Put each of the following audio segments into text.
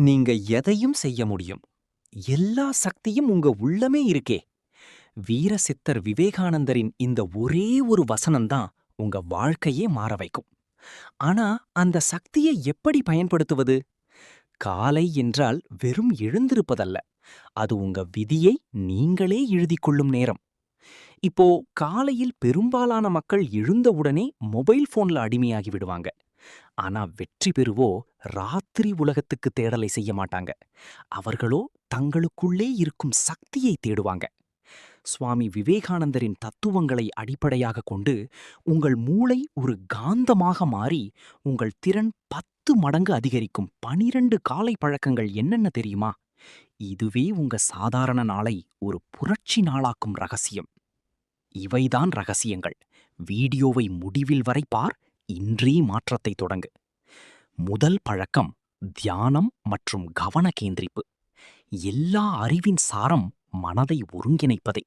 நீங்க எதையும் செய்ய முடியும். எல்லா சக்தியும் உங்க உள்ளமே இருக்கே. வீர சித்தர் விவேகானந்தரின் இந்த ஒரே ஒரு வசனம்தான் உங்க வாழ்க்கையே மாற வைக்கும். ஆனா அந்த சக்தியை எப்படி பயன்படுத்துவது? காலை என்றால் வெறும் எழுந்திருப்பதல்ல. அது உங்க விதியை நீங்களே எழுதிக் கொள்ளும் நேரம். இப்போ காலையில் பெரும்பாலான மக்கள் எழுந்தவுடனே மொபைல் போன்ல அடிமையாகி விடுவாங்க. ஆனா வெற்றி பெறுவோ ராத்திரி உலகத்துக்கு தேடலை செய்ய மாட்டாங்க. அவர்களோ தங்களுக்குள்ளே இருக்கும் சக்தியை தேடுவாங்க. சுவாமி விவேகானந்தரின் தத்துவங்களை அடிப்படையாக கொண்டு உங்கள் மூளை ஒரு காந்தமாக மாறி உங்கள் திறன் 10 மடங்கு அதிகரிக்கும் 12 காலை பழக்கங்கள் என்னென்ன தெரியுமா? இதுவே உங்க சாதாரண நாளை ஒரு புரட்சி நாளாக்கும் ரகசியம். இவைதான் ரகசியங்கள். வீடியோவை முடிவில் வரை பார். இன்றே மாற்றத்தை தொடங்கு. முதல் பழக்கம் தியானம் மற்றும் கவன கேந்திரிப்பு. எல்லா அறிவின் சாரம் மனதை ஒருங்கிணைப்பதே.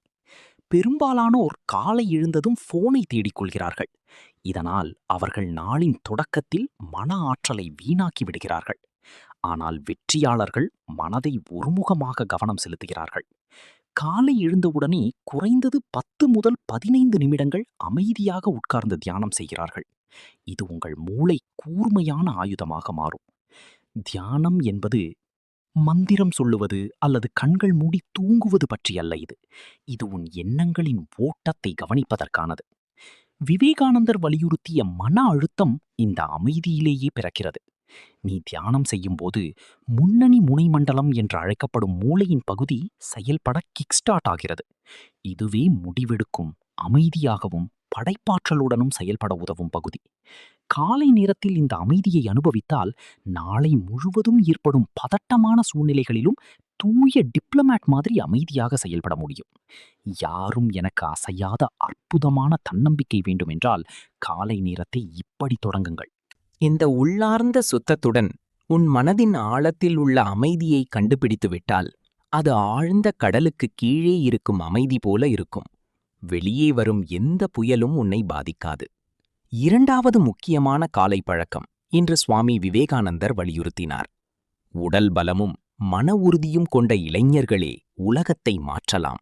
பெரும்பாலானோர் காலை எழுந்ததும் போனை தேடிக் கொள்கிறார்கள். இதனால் அவர்கள் நாளின் தொடக்கத்தில் மன ஆற்றலை வீணாக்கி விடுகிறார்கள். ஆனால் வெற்றியாளர்கள் மனதை ஒருமுகமாக கவனம் செலுத்துகிறார்கள். காலை எழுந்தவுடனே குறைந்தது 10 முதல் 15 நிமிடங்கள் அமைதியாக உட்கார்ந்து தியானம் செய்கிறார்கள். இது உங்கள் மூளை கூர்மையான ஆயுதமாக மாறும். தியானம் என்பது மந்திரம் சொல்லுவது அல்லது கண்கள் மூடி தூங்குவது பற்றியல்ல. இது உன் எண்ணங்களின் ஓட்டத்தை கவனிப்பதற்கானது. விவேகானந்தர் வலியுறுத்திய மன அழுத்தம் இந்த அமைதியிலேயே பிறக்கிறது. நீ தியானம் செய்யும்போது முன்னணி முனைமண்டலம் என்று அழைக்கப்படும் மூளையின் பகுதி செயல்பட கிக் ஸ்டார்ட் ஆகிறது. இதுவே முடிவெடுக்கும், அமைதியாகவும் படைப்பாற்றலுடனும் செயல்பட உதவும் பகுதி. காலை நேரத்தில் இந்த அமைதியை அனுபவித்தால் நாளை முழுவதும் ஏற்படும் பதட்டமான சூழ்நிலைகளிலும் தூய டிப்ளமேட் மாதிரி அமைதியாக செயல்பட முடியும். யாரும் எனக்கு அசையாத அற்புதமான தன்னம்பிக்கை வேண்டுமென்றால் காலை நேரத்தை இப்படி தொடங்குங்கள். இந்த உள்ளார்ந்த சுத்தத்துடன் உன் மனதின் ஆழத்தில் உள்ள அமைதியை கண்டுபிடித்து விட்டால் அது ஆழ்ந்த கடலுக்கு கீழே இருக்கும் அமைதி போல இருக்கும். வெளியே வரும் எந்த புயலும் உன்னை பாதிக்காது. இரண்டாவது முக்கியமான காலை பழக்கம் இன்று சுவாமி விவேகானந்தர் வலியுறுத்தினார். உடல் பலமும் மன உறுதியும் கொண்ட இளைஞர்களே உலகத்தை மாற்றலாம்.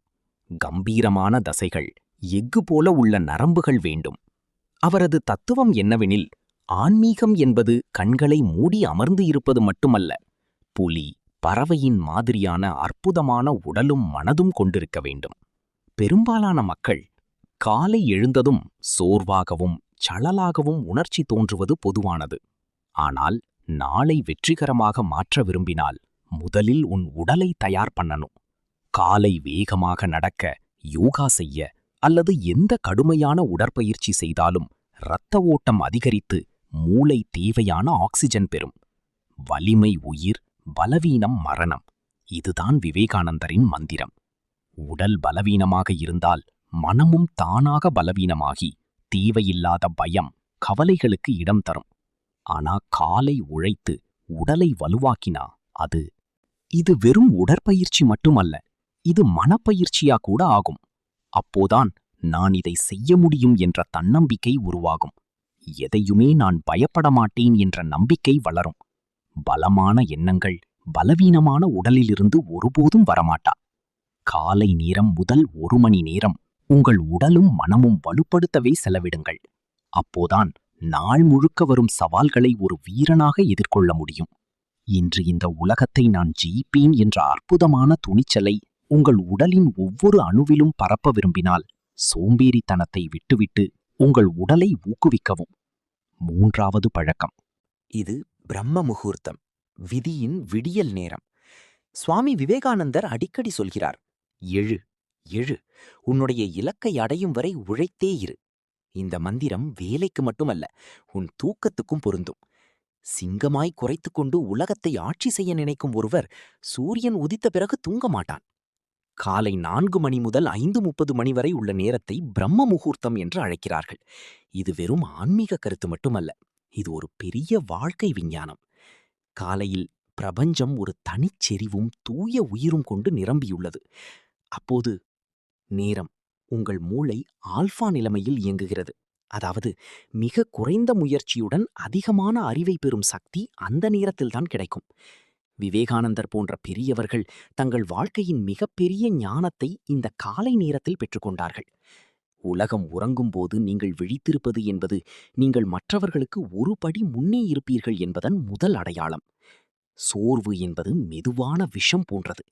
கம்பீரமான தசைகள், எஃகு போல உள்ள நரம்புகள் வேண்டும். அவரது தத்துவம் என்னவெனில், ஆன்மீகம் என்பது கண்களை மூடி அமர்ந்து இருப்பது மட்டுமல்ல, புலி, பறவையின் மாதிரியான அற்புதமான உடலும் மனதும் கொண்டிருக்க வேண்டும். பெரும்பாலான மக்கள் காலை எழுந்ததும் சோர்வாகவும் சழலாகவும் உணர்ச்சி தோன்றுவது பொதுவானது. ஆனால் நாளை வெற்றிகரமாக மாற்ற விரும்பினால் முதலில் உன் உடலை தயார் பண்ணணும். காலை வேகமாக நடக்க, யோகா செய்ய அல்லது எந்த கடுமையான உடற்பயிற்சி செய்தாலும் இரத்த ஓட்டம் அதிகரித்து மூளை தேவையான ஆக்சிஜன் பெறும். வலிமை உயிர், பலவீனம் மரணம். இதுதான் விவேகானந்தரின் மந்திரம். உடல் பலவீனமாக இருந்தால் மனமும் தானாக பலவீனமாகி தேவையில்லாத பயம், கவலைகளுக்கு இடம் தரும். ஆனா காலை உழைத்து உடலை வலுவாக்கினா இது வெறும் உடற்பயிற்சி மட்டுமல்ல, இது மனப்பயிற்சியா கூட ஆகும். அப்போதான் நான் இதை செய்ய முடியும் என்ற தன்னம்பிக்கை உருவாகும். எதையுமே நான் பயப்பட மாட்டேன் என்ற நம்பிக்கை வளரும். பலமான எண்ணங்கள் பலவீனமான உடலிலிருந்து ஒருபோதும் வரமாட்டா. காலை நேரம் முதல் 1 மணி நேரம் உங்கள் உடலும் மனமும் வலுப்படுத்தவே செலவிடுங்கள். அப்போதான் நாள் முழுக்க வரும் சவால்களை ஒரு வீரனாக எதிர்கொள்ள முடியும். இன்று இந்த உலகத்தை நான் ஜெயிப்பேன் என்ற அற்புதமான துணிச்சலை உங்கள் உடலின் ஒவ்வொரு அணுவிலும் பரப்ப விரும்பினால் சோம்பேறித்தனத்தை விட்டுவிட்டு உங்கள் உடலை ஊக்குவிக்கவும். மூன்றாவது பழக்கம். இது பிரம்ம முகூர்த்தம், விதியின் விடியல் நேரம். சுவாமி விவேகானந்தர் அடிக்கடி சொல்கிறார், எழு எழு, உன்னுடைய இலக்கை அடையும் வரை உழைத்தே இரு. இந்த மந்திரம் வேலைக்கு மட்டுமல்ல, உன் தூக்கத்துக்கும் பொருந்தும். சிங்கமாய் குறைத்துக்கொண்டு உலகத்தை ஆட்சி செய்ய நினைக்கும் ஒருவர் சூரியன் உதித்த பிறகு தூங்க மாட்டான். காலை 4 மணி முதல் 5:30 மணி வரை உள்ள நேரத்தை பிரம்ம முகூர்த்தம் என்று அழைக்கிறார்கள். இது வெறும் ஆன்மீக கருத்து மட்டுமல்ல, இது ஒரு பெரிய வாழ்க்கை விஞ்ஞானம். காலையில் பிரபஞ்சம் ஒரு தனிச்செறிவும் தூய உயிரும் கொண்டு நிரம்பியுள்ளது. அப்போது நேரம் உங்கள் மூளை ஆல்பா நிலைமையில் இயங்குகிறது. அதாவது மிக குறைந்த முயற்சியுடன் அதிகமான அறிவை பெறும் சக்தி அந்த நேரத்தில்தான் கிடைக்கும். விவேகானந்தர் போன்ற பெரியவர்கள் தங்கள் வாழ்க்கையின் மிகப்பெரிய ஞானத்தை இந்த காலை நேரத்தில் பெற்றுக்கொண்டார்கள். உலகம் உறங்கும்போது நீங்கள் விழித்திருப்பது என்பது நீங்கள் மற்றவர்களுக்கு ஒரு படி முன்னே இருப்பீர்கள் என்பதன் முதல் அடையாளம். சோர்வு என்பது மெதுவான விஷம் போன்றது.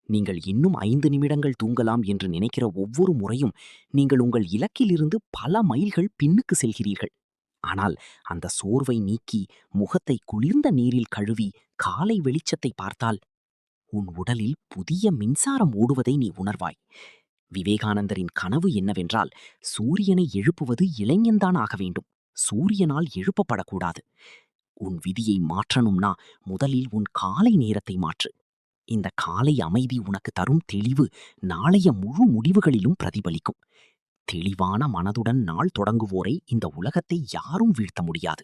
நீங்கள் இன்னும் 5 நிமிடங்கள் தூங்கலாம் என்று நினைக்கிற ஒவ்வொரு முறையும் நீங்கள் உங்கள் இலக்கிலிருந்து பல மைல்கள் பின்னுக்கு செல்கிறீர்கள். ஆனால் அந்த சோர்வை நீக்கி முகத்தை குளிர்ந்த நீரில் கழுவி காலை வெளிச்சத்தை பார்த்தால் உன் உடலில் புதிய மின்சாரம் ஓடுவதை நீ உணர்வாய். விவேகானந்தரின் கனவு என்னவென்றால், சூரியனை எழுப்புவது இளைஞன்தான் ஆக வேண்டும், சூரியனால் எழுப்பப்படக்கூடாது. உன் விதியை மாற்றணும்னா முதலில் உன் காலை நேரத்தை மாற்று. இந்த காலை அமைதி உனக்கு தரும் தெளிவு நாளைய முழு முடிவுகளிலும் பிரதிபலிக்கும். தெளிவான மனதுடன் நாள் தொடங்குவோரை இந்த உலகத்தை யாரும் வீழ்த்த முடியாது.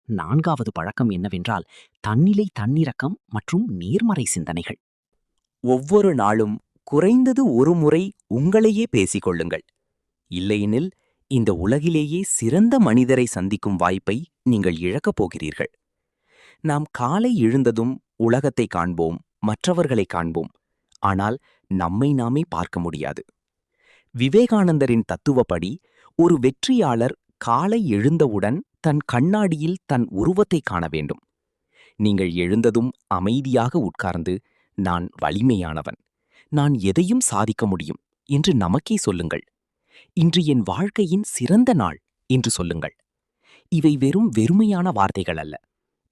4வது பழக்கம் என்னவென்றால், தன்னிலை தன்னிரக்கம் மற்றும் நேர்மறை சிந்தனைகள். ஒவ்வொரு நாளும் குறைந்தது ஒரு முறை உங்களையே பேசிக்கொள்ளுங்கள். இல்லையெனில் இந்த உலகிலேயே சிறந்த மனிதரை சந்திக்கும் வாய்ப்பை நீங்கள் இழக்கப் போகிறீர்கள். நாம் காலை எழுந்ததும் உலகத்தை காண்போம், மற்றவர்களை காண்போம். ஆனால் நம்மை நாமே பார்க்க முடியாது. விவேகானந்தரின் தத்துவப்படி ஒரு வெற்றியாளர் காலை எழுந்தவுடன் தன் கண்ணாடியில் தன் உருவத்தை காண வேண்டும். நீங்கள் எழுந்ததும் அமைதியாக உட்கார்ந்து, நான் வலிமையானவன், நான் எதையும் சாதிக்க முடியும் என்று நமக்கே சொல்லுங்கள். இன்று என் வாழ்க்கையின் சிறந்த நாள் என்று சொல்லுங்கள். இவை வெறுமையான வார்த்தைகள் அல்ல.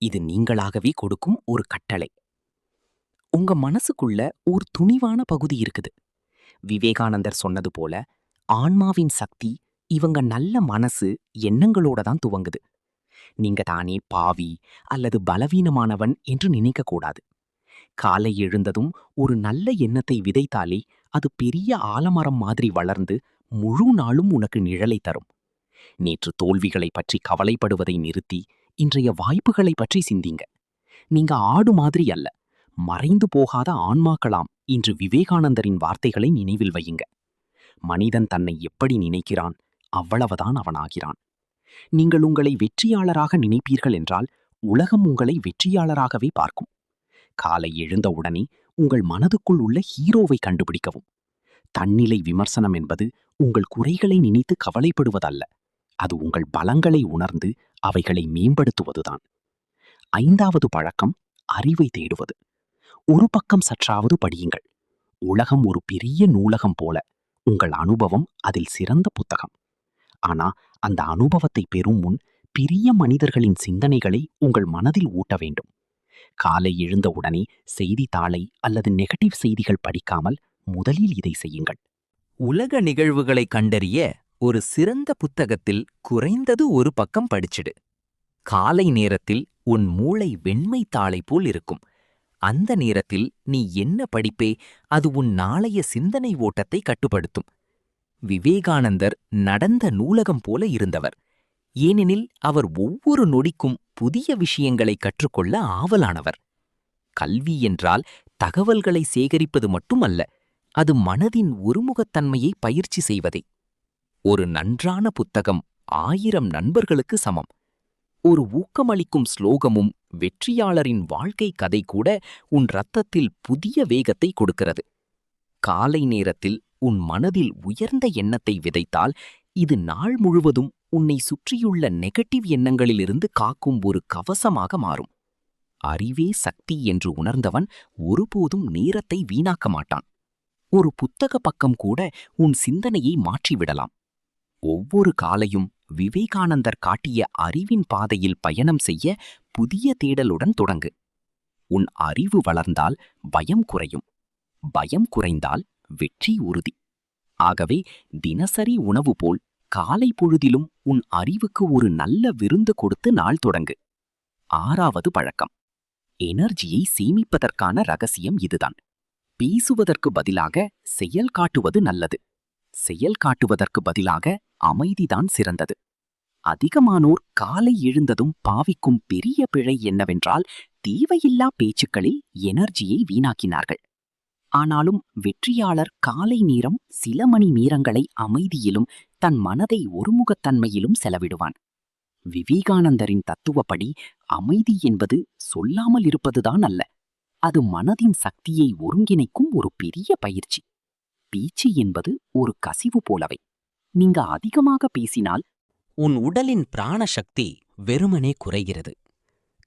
இது நீங்களாகவே கொடுக்கும் ஒரு கட்டளை. உங்க மனசுக்குள்ள ஒரு துணிவான பகுதி இருக்குது. விவேகானந்தர் சொன்னது போல, ஆன்மாவின் சக்தி இவங்க நல்ல மனசு எண்ணங்களோட தான் துவங்குது. நீங்க தானே பாவி அல்லது பலவீனமானவன் என்று நினைக்கக்கூடாது. காலை எழுந்ததும் ஒரு நல்ல எண்ணத்தை விதைத்தாலே அது பெரிய ஆலமரம் மாதிரி வளர்ந்து முழு நாளும் உனக்கு நிழலை தரும். நேற்று தோல்விகளை பற்றி கவலைப்படுவதை நிறுத்தி இன்றைய வாய்ப்புகளை பற்றி சிந்திங்க. நீங்க ஆடு மாதிரி அல்ல, மறைந்து போகாத ஆன்மாக்களாம் இன்று விவேகானந்தரின் வார்த்தைகளை நினைவில் வையுங்க. மனிதன் தன்னை எப்படி நினைக்கிறான், அவ்வளவுதான் அவனாகிறான். நீங்கள் உங்களை வெற்றியாளராக நினைப்பீர்கள் என்றால் உலகம் உங்களை வெற்றியாளராகவே பார்க்கும். காலை எழுந்தவுடனே உங்கள் மனதுக்குள் உள்ள ஹீரோவை கண்டுபிடிக்கவும். தன்னிலை விமர்சனம் என்பது உங்கள் குறைகளை நினைத்து கவலைப்படுவதல்ல, அது உங்கள் பலங்களை உணர்ந்து அவைகளை மேம்படுத்துவதுதான். 5வது பழக்கம், அறிவை தேடுவது. ஒரு பக்கம் சற்றாவது படியுங்கள். உலகம் ஒரு பெரிய நூலகம் போல, உங்கள் அனுபவம் அதில் சிறந்த புத்தகம். ஆனா அந்த அனுபவத்தை பெறும் முன் பெரிய மனிதர்களின் சிந்தனைகளை உங்கள் மனதில் ஊட்ட வேண்டும். காலை எழுந்தவுடனே செய்தித்தாளை அல்லது நெகட்டிவ் செய்திகள் படிக்காமல் முதலில் இதை செய்யுங்கள். உலக நிகழ்வுகளை கண்டறிய ஒரு சிறந்த புத்தகத்தில் குறைந்தது ஒரு பக்கம் படிச்சிடு. காலை நேரத்தில் உன் மூளை வெண்மை தாளை போல் இருக்கும். அந்த நேரத்தில் நீ என்ன படிப்பே அது உன் நாளைய சிந்தனை ஓட்டத்தை கட்டுப்படுத்தும். விவேகானந்தர் நடந்த நூலகம் போல இருந்தவர். ஏனெனில் அவர் ஒவ்வொரு நொடிக்கும் புதிய விஷயங்களை கற்றுக்கொள்ள ஆவலானவர். கல்வி என்றால் தகவல்களை சேகரிப்பது மட்டுமல்ல, அது மனதின் ஒருமுகத்தன்மையை பயிற்சி செய்வதே. ஒரு நன்றான புத்தகம் 1000 நண்பர்களுக்கு சமம். ஒரு ஊக்கமளிக்கும் ஸ்லோகமும் வெற்றியாளரின் வாழ்க்கை கதை கூட உன் இரத்தத்தில் புதிய வேகத்தை கொடுக்கிறது. காலை நேரத்தில் உன் மனதில் உயர்ந்த எண்ணத்தை விதைத்தால் இது நாள் முழுவதும் உன்னை சுற்றியுள்ள நெகட்டிவ் எண்ணங்களிலிருந்து காக்கும் ஒரு கவசமாக மாறும். அறிவே சக்தி என்று உணர்ந்தவன் ஒருபோதும் நேரத்தை வீணாக்க மாட்டான். ஒரு புத்தக பக்கம் கூட உன் சிந்தனையை மாற்றிவிடலாம். ஒவ்வொரு காலையும் விவேகானந்தர் காட்டிய அறிவின் பாதையில் பயணம் செய்ய புதிய தேடலுடன் தொடங்கு. உன் அறிவு வளர்ந்தால் பயம் குறையும், பயம் குறைந்தால் வெற்றி உறுதி. ஆகவே தினசரி உணவு போல் காலை பொழுதிலும் உன் அறிவுக்கு ஒரு நல்ல விருந்து கொடுத்து நாள் தொடங்கு. 6வது பழக்கம், எனர்ஜியை சேமிப்பதற்கான ரகசியம் இதுதான். பேசுவதற்கு பதிலாக செயல் காட்டுவது நல்லது. செயல் காட்டுவதற்கு பதிலாக அமைதிதான் சிறந்தது. அதிகமானோர் காலை எழுந்ததும் பாவிக்கும் பெரிய பிழை என்னவென்றால், தேவையில்லா பேச்சுக்களில் எனர்ஜியை வீணாக்கினார்கள். ஆனாலும் வெற்றியாளர் காலை நேரம் சில மணி நேரங்களை அமைதியிலும் தன் மனதை ஒருமுகத்தன்மையிலும் செலவிடுவான். விவேகானந்தரின் தத்துவப்படி அமைதி என்பது சொல்லாமல் இருப்பதுதான் அல்ல, அது மனதின் சக்தியை ஒருங்கிணைக்கும் ஒரு பெரிய பயிற்சி. பேச்சு என்பது ஒரு கசிவு போலவை. நீங்க அதிகமாக பேசினால் உன் உடலின் பிராண சக்தி வெறுமனே குறைகிறது.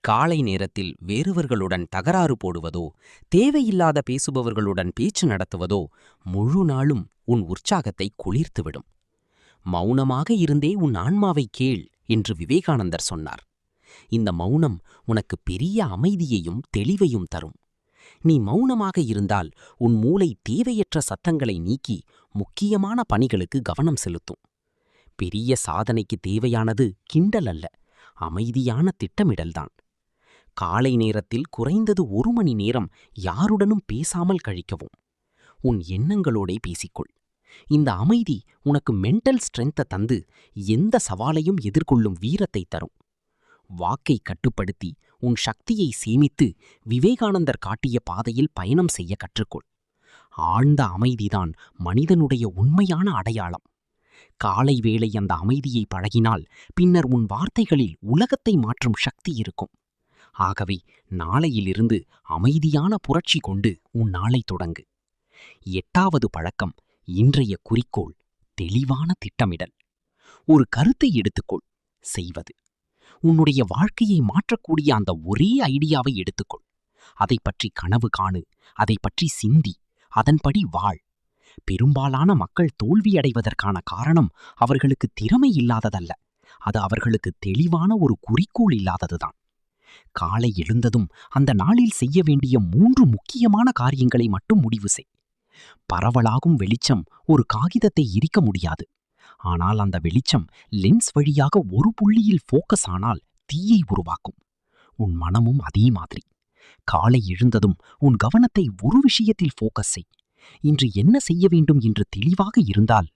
காலை நேரத்தில் வேறுவர்களுடன் தகராறு போடுவதோ, தேவையில்லாத பேசுபவர்களுடன் பேச்சு நடத்துவதோ முழு நாளும் உன் உற்சாகத்தை குளிர்த்துவிடும். மௌனமாக இருந்தே உன் ஆன்மாவை கேள் என்று விவேகானந்தர் சொன்னார். இந்த மௌனம் உனக்கு பெரிய அமைதியையும் தெளிவையும் தரும். நீ மௌனமாக இருந்தால் உன் மூளை தேவையற்ற சத்தங்களை நீக்கி முக்கியமான பணிகளுக்கு கவனம் செலுத்தும். பெரிய சாதனைக்கு தேவையானது கிண்டல் அல்ல, அமைதியான திட்டமிடல்தான். காலை நேரத்தில் குறைந்தது 1 மணி நேரம் யாருடனும் பேசாமல் கழிக்கவும். உன் எண்ணங்களோடே பேசிக்கொள். இந்த அமைதி உனக்கு மென்டல் ஸ்ட்ரென்த்தை தந்து எந்த சவாலையும் எதிர்கொள்ளும் வீரத்தை தரும். வாக்கை கட்டுப்படுத்தி உன் சக்தியை சேமித்து விவேகானந்தர் காட்டிய பாதையில் பயணம் செய்ய கற்றுக்கொள். ஆழ்ந்த அமைதிதான் மனிதனுடைய உண்மையான அடையாளம். காலை வேளை அந்த அமைதியை பழகினால் பின்னர் உன் வார்த்தைகளில் உலகத்தை மாற்றும் சக்தி இருக்கும். ஆகவே நாளையிலிருந்து அமைதியான புரட்சி கொண்டு உன் நாளை தொடங்கு. 8வது பழக்கம், இன்றைய குறிக்கோள் தெளிவான திட்டமிடல். ஒரு கருத்தை எடுத்துக்கொள், செய்வது. உன்னுடைய வாழ்க்கையை மாற்றக்கூடிய அந்த ஒரே ஐடியாவை எடுத்துக்கொள். அதை பற்றி கனவு காணு, அதை பற்றி சிந்தி, அதன்படி வாழ். பெரும்பாலான மக்கள் தோல்வியடைவதற்கான காரணம் அவர்களுக்கு திறமை இல்லாததல்ல, அது அவர்களுக்கு தெளிவான ஒரு குறிக்கோள் இல்லாததுதான். காலை எழுந்ததும் அந்த நாளில் செய்ய வேண்டிய 3 முக்கியமான காரியங்களை மட்டும் முடிவு செய். பரவலாகும் வெளிச்சம் ஒரு காகிதத்தை எரிக்க முடியாது. ஆனால் அந்த வெளிச்சம் லென்ஸ் வழியாக ஒரு புள்ளியில் ஃபோக்கஸ் ஆனால் தீயை உருவாக்கும். உன் மனமும் அதே மாதிரி. காலை எழுந்ததும் உன் கவனத்தை ஒரு விஷயத்தில் ஃபோக்கஸ் செய். இன்று என்ன செய்ய வேண்டும் என்று தெளிவாக இருந்தால்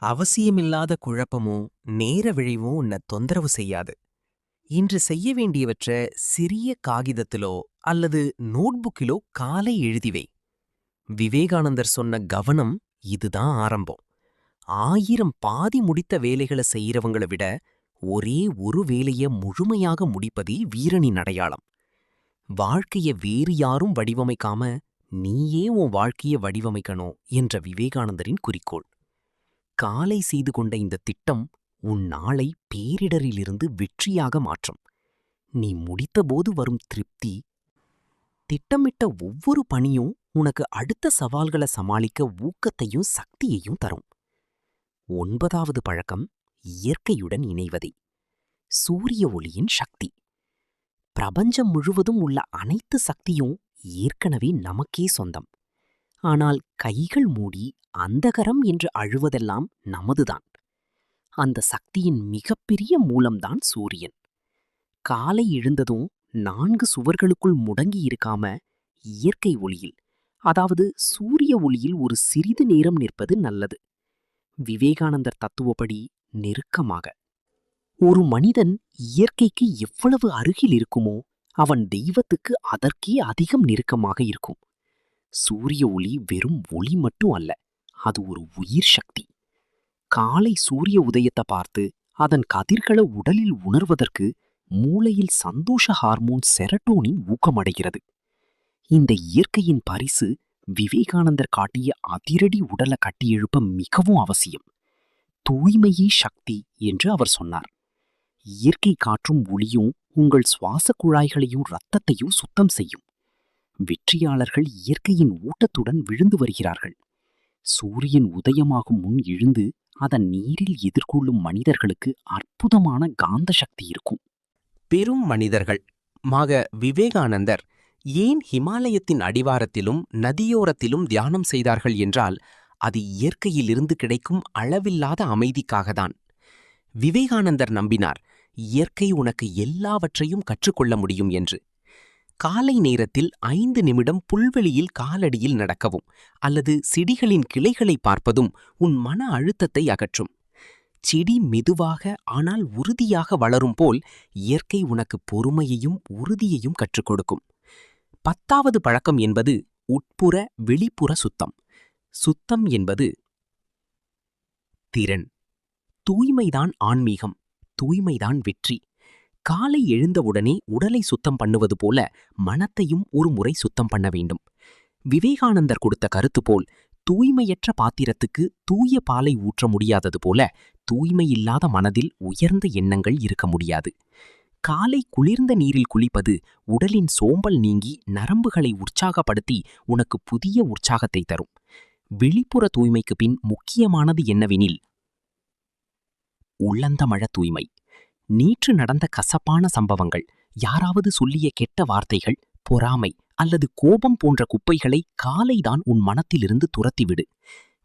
அவசியமில்லாத குழப்பமோ நேர விழைவோ உன்னை தொந்தரவு செய்யாது. இன்று செய்ய வேண்டியவற்ற சிறிய காகிதத்திலோ அல்லது நோட்புக்கிலோ காலை எழுதிவை. விவேகானந்தர் சொன்ன கவனம் இதுதான் ஆரம்பம். 1000 பாதி முடித்த வேலைகளை செய்யறவங்களை விட ஒரே ஒரு வேலையை முழுமையாக முடிப்பதே வீரனின் அடையாளம். வாழ்க்கைய வேறு யாரும் வடிவமைக்காம நீயே உன் வாழ்க்கையை வடிவமைக்கணும் என்ற விவேகானந்தரின் குறிக்கோள். காலை செய்து கொண்ட இந்த திட்டம் உன் நாளை பேரிடரிலிருந்து வெற்றியாக மாற்றும். நீ முடித்தபோது வரும் திருப்தி, திட்டமிட்ட ஒவ்வொரு பணியும் உனக்கு அடுத்த சவால்களை சமாளிக்க ஊக்கத்தையும் சக்தியையும் தரும். 9வது பழக்கம், இயற்கையுடன் இணைவதே. சூரிய ஒளியின் சக்தி. பிரபஞ்சம் முழுவதும் உள்ள அனைத்து சக்தியும் ஏற்கனவே நமக்கே சொந்தம். ஆனால் கைகள் மூடி அந்தகரம் என்று அழுவதெல்லாம் நமதுதான். அந்த சக்தியின் மிகப்பெரிய மூலம்தான் சூரியன். காலை எழுந்ததும் 4 சுவர்களுக்குள் முடங்கி இருக்காம இயற்கை ஒளியில், அதாவது சூரிய ஒளியில் ஒரு சிறிது நேரம் நிற்பது நல்லது. விவேகானந்தர் தத்துவப்படி நெருக்கமாக. ஒரு மனிதன் இயற்கைக்கு எவ்வளவு அருகில் இருக்குமோ அவன் தெய்வத்துக்கு அதற்கே அதிகம் நெருக்கமாக இருக்கும். சூரிய ஒளி வெறும் ஒளி மட்டும் அல்ல, அது ஒரு உயிர் சக்தி. காலை சூரிய உதயத்தை பார்த்து அதன் கதிர்களை உடலில் உணர்வதற்கு மூளையில் சந்தோஷ ஹார்மோன் செரட்டோனின் ஊக்கமடைகிறது. இந்த இயற்கையின் பரிசு விவேகானந்தர் காட்டிய அதிரடி உடலை கட்டியெழுப்ப மிகவும் அவசியம். தூய்மையே சக்தி என்று அவர் சொன்னார். இயற்கை காற்றும் ஒளியும் உங்கள் சுவாச குழாய்களையும் இரத்தத்தையும் சுத்தம் செய்யும். வெற்றியாளர்கள் இயற்கையின் ஊட்டத்துடன் விழுந்து வருகிறார்கள். சூரியன் உதயமாகும் முன் எழுந்து அதன் நீரில் எதிர்கொள்ளும் மனிதர்களுக்கு அற்புதமான காந்த சக்தி இருக்கும். பெரும் மனிதர்கள் மாக விவேகானந்தர் ஏன் ஹிமாலயத்தின் அடிவாரத்திலும் நதியோரத்திலும் தியானம் செய்தார்கள் என்றால் அது இயற்கையிலிருந்து கிடைக்கும் அளவில்லாத அமைதிக்காகத்தான். விவேகானந்தர் நம்பினார் இயற்கை உனக்கு எல்லாவற்றையும் கற்றுக்கொள்ள முடியும் என்று. காலை நேரத்தில் 5 நிமிடம் புல்வெளியில் காலடியில் நடக்கவும் அல்லது செடிகளின் கிளைகளை பார்ப்பதும் உன் மன அழுத்தத்தை அகற்றும். செடி மெதுவாக ஆனால் உறுதியாக வளரும் போல் இயற்கை உனக்கு பொறுமையையும் உறுதியையும் கற்றுக் கொடுக்கும். 10வது பழக்கம் என்பது உட்புற வெளிப்புற சுத்தம். சுத்தம் என்பது திறன். தூய்மைதான் ஆன்மீகம், தூய்மைதான் வெற்றி. காலை எழுந்தவுடனே உடலை சுத்தம் பண்ணுவது போல மனத்தையும் ஒரு முறை சுத்தம் பண்ண வேண்டும். விவேகானந்தர் கொடுத்த கருத்து போல், தூய்மையற்ற பாத்திரத்துக்கு தூய பாலை ஊற்ற முடியாதது போல தூய்மையில்லாத மனதில் உயர்ந்த எண்ணங்கள் இருக்க முடியாது. காலை குளிர்ந்த நீரில் குளிப்பது உடலின் சோம்பல் நீங்கி நரம்புகளை உற்சாகப்படுத்தி உனக்கு புதிய உற்சாகத்தை தரும். வெளிப்புற தூய்மைக்கு பின் முக்கியமானது என்னவெனில் உள்ளந்தமழ தூய்மை. நேற்று நடந்த கசப்பான சம்பவங்கள், யாராவது சொல்லிய கெட்ட வார்த்தைகள், பொறாமை அல்லது கோபம் போன்ற குப்பைகளை காலைதான் உன் மனத்திலிருந்து துரத்திவிடு.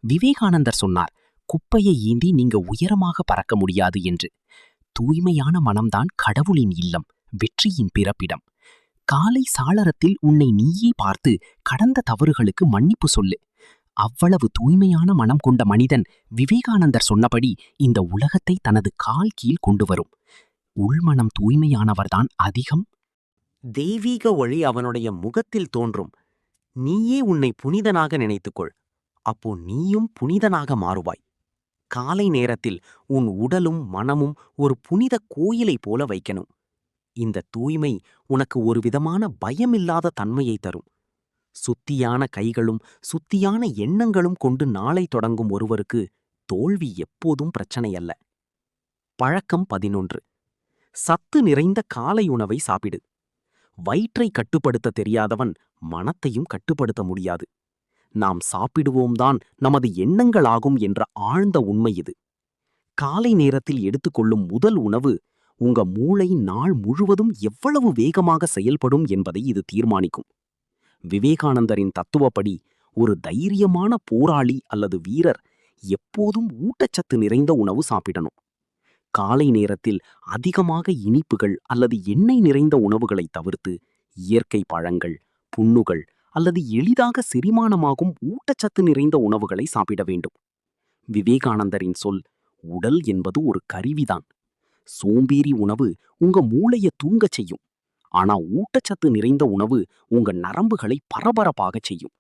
விவேகானந்தர் சொன்னார், குப்பையை ஏந்தி நீங்க உயரமாக பறக்க முடியாது என்று. தூய்மையான மனம்தான் கடவுளின் இல்லம், வெற்றியின் பிறப்பிடம். காலை சாளரத்தில் உன்னை நீயே பார்த்து கடந்த தவறுகளுக்கு மன்னிப்பு சொல்லு. அவ்வளவு தூய்மையான மனம் கொண்ட மனிதன் விவேகானந்தர் சொன்னபடி இந்த உலகத்தை தனது கால் கீழ் கொண்டு வரும். உள்மனம் தூய்மையானவர்தான் அதிகம். தெய்வீக ஒளி அவனுடைய முகத்தில் தோன்றும். நீயே உன்னை புனிதனாக நினைத்துக்கொள். அப்போ நீயும் புனிதனாக மாறுவாய். காலை நேரத்தில் உன் உடலும் மனமும் ஒரு புனித கோயிலைப் போல வைக்கணும். இந்த தூய்மை உனக்கு ஒரு விதமான பயமில்லாத தன்மையை தரும். சுத்தியான கைகளும் சுத்தியான எண்ணங்களும் கொண்டு நாளை தொடங்கும் ஒருவருக்கு தோல்வி எப்போதும் பிரச்சனையல்ல. பழக்கம் 11. சத்து நிறைந்த காலை உணவை சாப்பிடு. வயிற்றை கட்டுப்படுத்த தெரியாதவன் மனத்தையும் கட்டுப்படுத்த முடியாது. நாம் சாப்பிடுவோம்தான் நமது எண்ணங்களாகும் என்ற ஆழ்ந்த உண்மை இது. காலை நேரத்தில் எடுத்துக்கொள்ளும் முதல் உணவு உங்க மூளை நாள் முழுவதும் எவ்வளவு வேகமாக செயல்படும் என்பதை இது தீர்மானிக்கும். விவேகானந்தரின் தத்துவப்படி ஒரு தைரியமான போராளி அல்லது வீரர் எப்போதும் ஊட்டச்சத்து நிறைந்த உணவு சாப்பிடணும். காலை நேரத்தில் அதிகமாக இனிப்புகள் அல்லது எண்ணெய் நிறைந்த உணவுகளை தவிர்த்து இயற்கை பழங்கள், புண்ணுகள் அல்லது எளிதாக செரிமானமாகும் ஊட்டச்சத்து நிறைந்த உணவுகளை சாப்பிட வேண்டும். விவேகானந்தரின் சொல், உடல் என்பது ஒரு கருவிதான். சோம்பேறி உணவு உங்க மூளைய தூங்கச் செய்யும். ஆனா ஊட்டச்சத்து நிறைந்த உணவு உங்க நரம்புகளை பரபரப்பாகச் செய்யும்.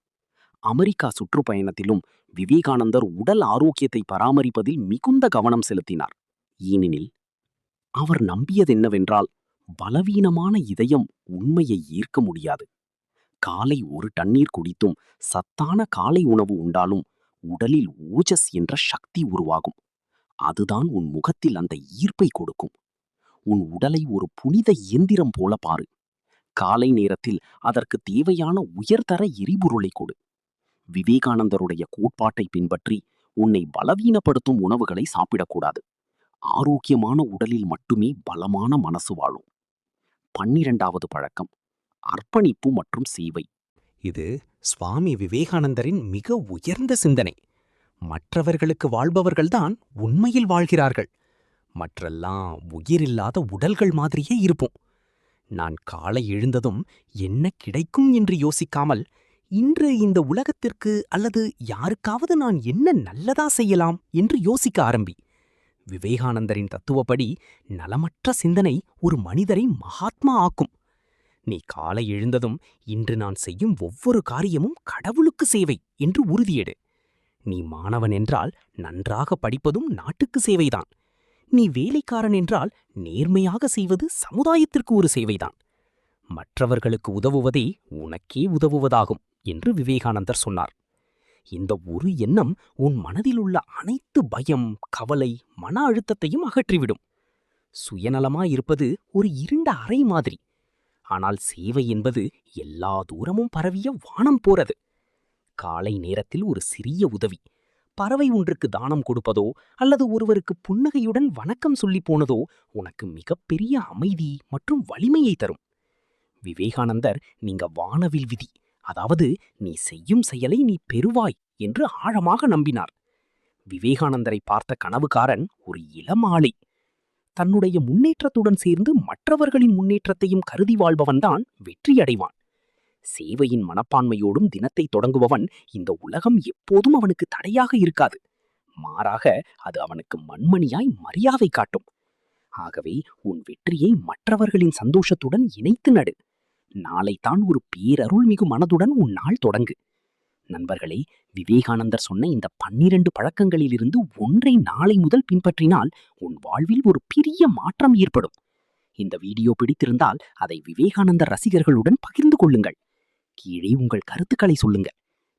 அமெரிக்கா சுற்றுப்பயணத்திலும் விவேகானந்தர் உடல் ஆரோக்கியத்தை பராமரிப்பதில் மிகுந்த கவனம் செலுத்தினார். ஏனெனில் அவர் நம்பியதென்னவென்றால், பலவீனமான இதயம் உண்மையை ஈர்க்க முடியாது. காலை ஒரு தண்ணீர் குடித்தும் சத்தான காலை உணவு உண்டாலும் உடலில் ஓஜஸ் என்ற சக்தி உருவாகும். அதுதான் உன் முகத்தில் அந்த ஈர்ப்பை கொடுக்கும். உன் உடலை ஒரு புனித இயந்திரம் போல பாரு. காலை நேரத்தில் அதற்கு தேவையான உயர்தர எரிபொருளை கொடு. விவேகானந்தருடைய கோட்பாட்டை பின்பற்றி உன்னை பலவீனப்படுத்தும் உணவுகளை சாப்பிடக்கூடாது. ஆரோக்கியமான உடலில் மட்டுமே பலமான மனசு வாழும். 12வது பழக்கம், அர்ப்பணிப்பு மற்றும் சேவை. இது சுவாமி விவேகானந்தரின் மிக உயர்ந்த சிந்தனை. மற்றவர்களுக்கு வாழ்பவர்கள்தான் உண்மையில் வாழ்கிறார்கள். மற்றெல்லாம் உயிரில்லாத உடல்கள் மாதிரியே இருப்போம். நான் காலை எழுந்ததும் என்ன கிடைக்கும் என்று யோசிக்காமல், இன்று இந்த உலகத்திற்கு அல்லது யாருக்காவது நான் என்ன நல்லதா செய்யலாம் என்று யோசிக்க ஆரம்பி. விவேகானந்தரின் தத்துவப்படி நலமற்ற சிந்தனை ஒரு மனிதரை மகாத்மா ஆக்கும். நீ காலை எழுந்ததும் இன்று நான் செய்யும் ஒவ்வொரு காரியமும் கடவுளுக்கு சேவை என்று உறுதியெடு. நீ மாணவன் என்றால் நன்றாக படிப்பதும் நாட்டுக்கு சேவைதான். நீ வேலைக்காரன் என்றால் நேர்மையாக செய்வது சமுதாயத்திற்கு ஒரு சேவைதான். மற்றவர்களுக்கு உதவுவதே உனக்கே உதவுவதாகும் என்று விவேகானந்தர் சொன்னார். இந்த ஒரு எண்ணம் உன் மனதிலுள்ள அனைத்து பயம், கவலை, மன அழுத்தத்தையும் அகற்றிவிடும். சுயநலமாயிருப்பது ஒரு இருண்ட அறை மாதிரி. ஆனால் சேவை என்பது எல்லா தூரமும் பரவிய வானம் போறது. காலை நேரத்தில் ஒரு சிறிய உதவி, பறவை ஒன்றுக்கு தானம் கொடுப்பதோ அல்லது ஒருவருக்கு புன்னகையுடன் வணக்கம் சொல்லி போனதோ உனக்கு மிகப்பெரிய அமைதி மற்றும் வலிமையை தரும். விவேகானந்தர் நீங்க வானவில் விதி, அதாவது நீ செய்யும் செயலை நீ பெறுவாய் என்று ஆழமாக நம்பினார். விவேகானந்தரை பார்த்த கனவுக்காரன் ஒரு இளம் ஆளை. தன்னுடைய முன்னேற்றத்துடன் சேர்ந்து மற்றவர்களின் முன்னேற்றத்தையும் கருதி வாழ்பவன்தான் வெற்றியடைவான். சேவையின் மனப்பான்மையோடும் தினத்தை தொடங்குபவன் இந்த உலகம் எப்போதும் அவனுக்கு தடையாக இருக்காது. மாறாக அது அவனுக்கு மண்மணியாய் மரியாதை காட்டும். ஆகவே உன் வெற்றியை மற்றவர்களின் சந்தோஷத்துடன் இணைத்து நடு. நாளைத்தான் ஒரு பேரருள்மிகு மனதுடன் உன் நாள் தொடங்கு. நண்பர்களே, விவேகானந்தர் சொன்ன இந்த 12 பழக்கங்களிலிருந்து ஒன்றை நாளை முதல் பின்பற்றினால் உன் வாழ்வில் ஒரு பெரிய மாற்றம் ஏற்படும். இந்த வீடியோ பிடித்திருந்தால் அதை விவேகானந்தர் ரசிகர்களுடன் பகிர்ந்து கொள்ளுங்கள். கீழே உங்கள் கருத்துக்களை சொல்லுங்க.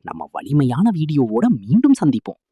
நம்ம வலிமையான வீடியோவோட மீண்டும் சந்திப்போம்.